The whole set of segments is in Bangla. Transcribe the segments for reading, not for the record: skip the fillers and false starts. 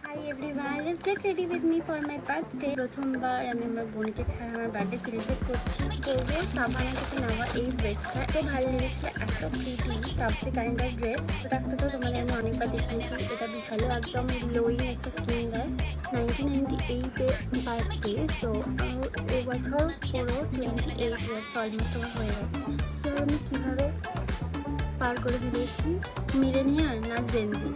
Hi everyone, let's get ready with me for my birthday. প্রথমবার আমি আমার বোনকে ছাড়া আমার বার্থডে সেলিব্রেট করছি। কোরিয়ার সাবানা থেকে নেওয়া এই ড্রেসটা এত ভালো লেগেছে, এত প্রিটি কাপসি কাইন্ডার ড্রেস। প্রোডাক্টটা তো তোমাদের আমি অনেকবার দেখিয়েছি। এটা ভালো একদম গ্লোয়িং একটা স্কিন দেয়। 1998 বার্থডে, সো এবছর পুরো 28 ইয়ার্স অলমোস্ট আমার হয়ে গেছে। তো আমি কীভাবে পার করে দিয়েছি, মিলেনিয়ার না জেনজি।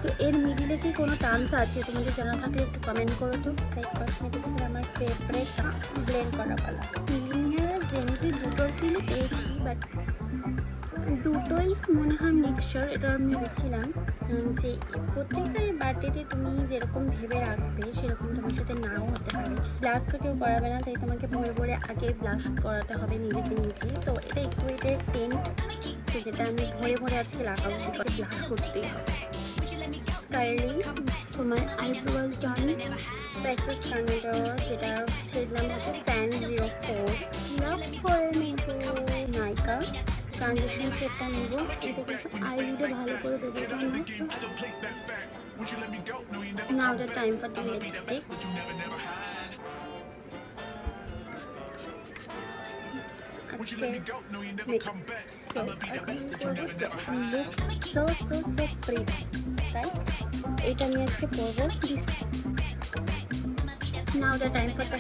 তো এর মিডিলে কি কোনো টার্মস আছে? তোমাদের জানা থাকলে একটু কমেন্ট করো তো। তাই কসমেটিক্সের আমার ফেভারিট ব্লেন্ড করা পালা। মিলেনিয়ার জেনজি দুটোর ফিলই পেয়েছি, বাট দুটোই মনে হয় মিক্সচার। এটা আমি ভেবেছিলাম যে প্রত্যেকটাই বার্থডেতে তুমি যেরকম ভেবে রাখবে সেরকম তোমার সাথে নাও হতে পারে। ব্লাশ তো কেউ করাবে না, তাই তোমাকে ভরে ভরে আগে ব্লাশ করাতে হবে নিজেকে নিজে। তো এটা একটু এটার পেন্ট, যেটা আমি ভরে ভরে আজকে লাগাবো, করে ব্লাশ করতেই হবে। স্কাইলি তোমার আইব্রোজ জন ব্রেকফাস্ট কার্নেডর, যেটা সেটার নাম হচ্ছে SAN04। লাভ করে নেব নাইকা ট্রানজেকশন সেটটা নেব। এটা কিন্তু আইলিডে ভালো করে দেবো। Now the time for the lipstick. আজকে লুক সো প্রিটি, রাইট? এটা আমি আজকে পরবো। Now the time for the